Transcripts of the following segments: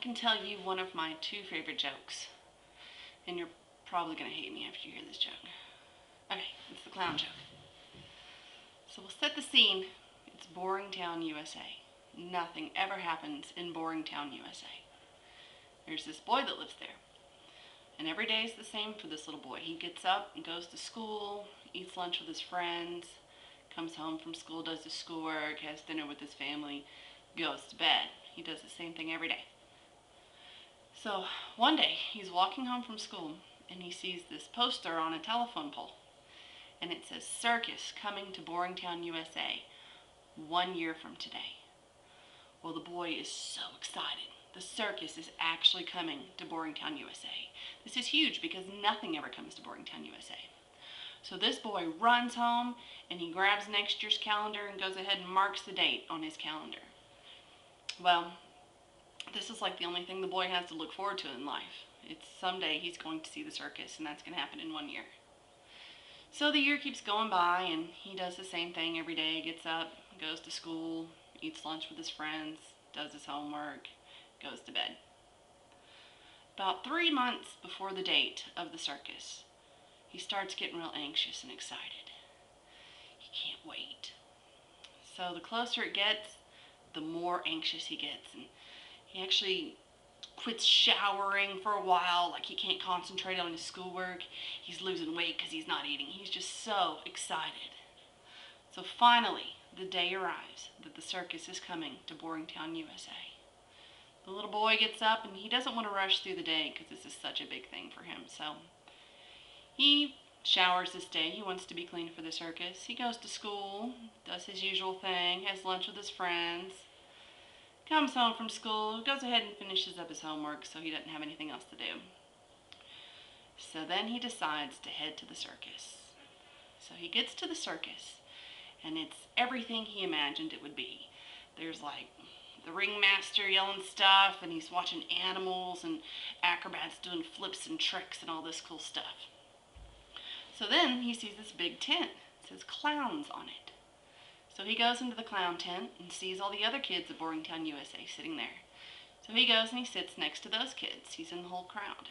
can tell you one of my two favorite jokes, and you're probably going to hate me after you hear this joke. Okay, it's the clown joke. So we'll set the scene. It's Boring Town, USA. Nothing ever happens in Boring Town, USA. There's this boy that lives there. And every day is the same for this little boy. He gets up and goes to school, eats lunch with his friends, comes home from school, does his schoolwork, has dinner with his family, goes to bed. He does the same thing every day. So one day he's walking home from school and he sees this poster on a telephone pole. And it says, "Circus coming to Boring Town, USA, 1 year from today." Well, the boy is so excited. The circus is actually coming to Boring Town, USA. This is huge because nothing ever comes to Boring Town, USA. So this boy runs home and he grabs next year's calendar and goes ahead and marks the date on his calendar. Well, this is like the only thing the boy has to look forward to in life. It's someday he's going to see the circus, and that's going to happen in 1 year. So the year keeps going by and he does the same thing every day. Gets up, goes to school, eats lunch with his friends, does his homework, goes to bed. About 3 months before the date of the circus, he starts getting real anxious and excited. He can't wait. So the closer it gets, the more anxious he gets. And he actually quits showering for a while, like he can't concentrate on his schoolwork. He's losing weight because he's not eating. He's just so excited. So finally, the day arrives that the circus is coming to Boring Town, USA. The little boy gets up and he doesn't want to rush through the day because this is such a big thing for him. So he showers this day. He wants to be clean for the circus. He goes to school, does his usual thing, has lunch with his friends, comes home from school, goes ahead and finishes up his homework so he doesn't have anything else to do. So then he decides to head to the circus. So he gets to the circus and it's everything he imagined it would be. There's like the ringmaster yelling stuff, and he's watching animals and acrobats doing flips and tricks and all this cool stuff. So then he sees this big tent. It says clowns on it. So he goes into the clown tent and sees all the other kids of Boring Town, USA sitting there. So he goes and he sits next to those kids. He's in the whole crowd.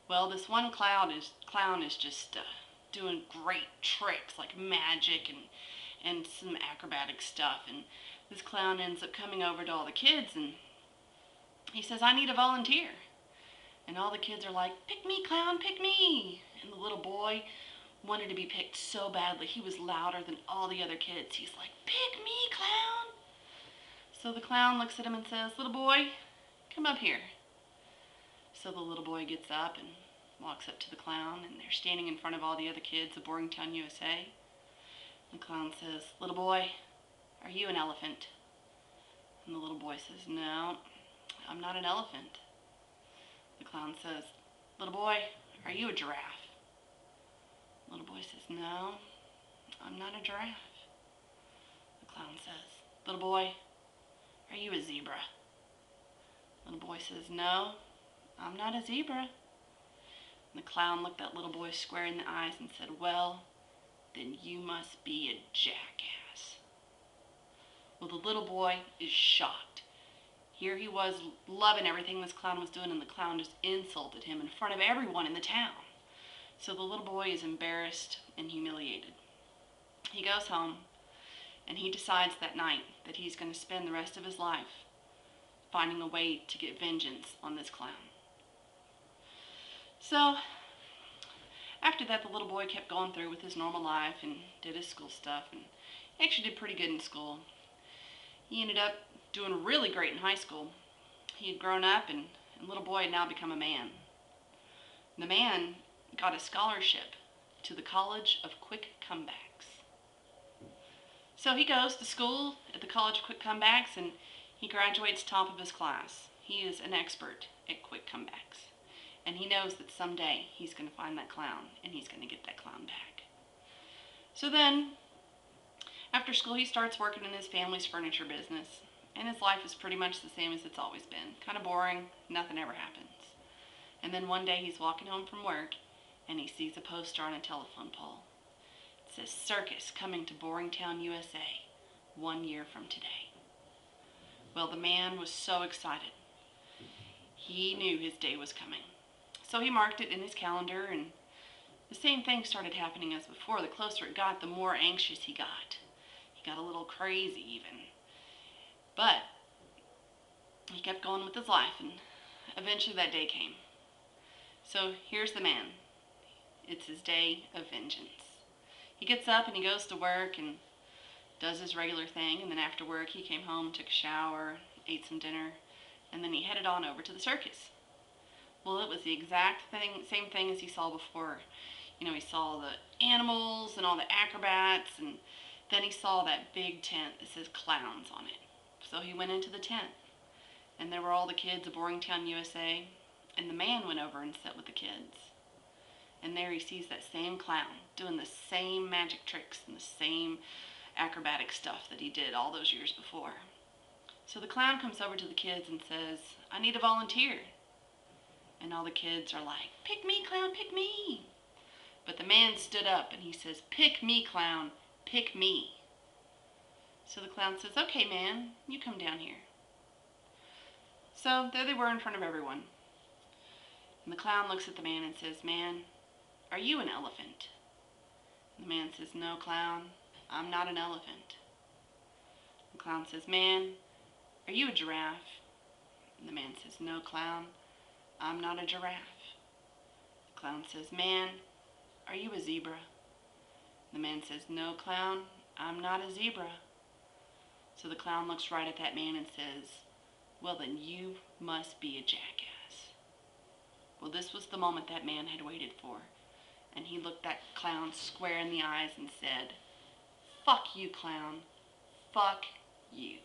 Well, this one clown is just doing great tricks like magic and some acrobatic stuff. And this clown ends up coming over to all the kids and he says, "I need a volunteer." And all the kids are like, "Pick me, clown, pick me." And the little boy wanted to be picked so badly. He was louder than all the other kids. He's like, "Pick me, clown." So the clown looks at him and says, "Little boy, come up here." So the little boy gets up and walks up to the clown, and they're standing in front of all the other kids of Boring Town, USA. The clown says, "Little boy, are you an elephant?" And the little boy says, "No, I'm not an elephant." The clown says, "Little boy, are you a giraffe?" The little boy says, "No, I'm not a giraffe." The clown says, "Little boy, are you a zebra?" The little boy says, "No, I'm not a zebra." And the clown looked that little boy square in the eyes and said, "Well, then you must be a jackass." Well, the little boy is shocked. Here he was loving everything this clown was doing, and the clown just insulted him in front of everyone in the town. So the little boy is embarrassed and humiliated. He goes home and he decides that night that he's going to spend the rest of his life finding a way to get vengeance on this clown. So after that, the little boy kept going through with his normal life and did his school stuff, and he actually did pretty good in school. He ended up doing really great in high school. He had grown up, and little boy had now become a man. The man got a scholarship to the College of Quick Comebacks. So he goes to school at the College of Quick Comebacks, and he graduates top of his class. He is an expert at quick comebacks. And he knows that someday he's going to find that clown, and he's going to get that clown back. So then, after school, he starts working in his family's furniture business. And his life is pretty much the same as it's always been. Kind of boring, nothing ever happens. And then one day he's walking home from work, and he sees a poster on a telephone pole. It says, "Circus coming to Boring Town, USA, 1 year from today." Well, the man was so excited. He knew his day was coming. So he marked it in his calendar, and the same thing started happening as before. The closer it got, the more anxious he got. He got a little crazy even. But he kept going with his life, and eventually that day came. So here's the man. It's his day of vengeance. He gets up and he goes to work and does his regular thing, and then after work he came home, took a shower, ate some dinner, and then he headed on over to the circus. Well, it was the exact same thing as he saw before. You know, he saw the animals and all the acrobats, and then he saw that big tent that says clowns on it. So he went into the tent, and there were all the kids of Boringtown, USA, and the man went over and sat with the kids. And there he sees that same clown doing the same magic tricks and the same acrobatic stuff that he did all those years before. So the clown comes over to the kids and says, "I need a volunteer." And all the kids are like, "Pick me, clown, pick me." But the man stood up and he says, "Pick me, clown, pick me." So the clown says, "Okay, man, you come down here." So there they were in front of everyone. And the clown looks at the man and says, "Man, are you an elephant?" And the man says, "No, clown, I'm not an elephant." The clown says, "Man, are you a giraffe?" And the man says, "No, clown, I'm not a giraffe." The clown says, "Man, are you a zebra?" The man says, "No, clown, I'm not a zebra." So the clown looks right at that man and says, "Well, then you must be a jackass." Well, this was the moment that man had waited for. And he looked that clown square in the eyes and said, "Fuck you, clown. Fuck you."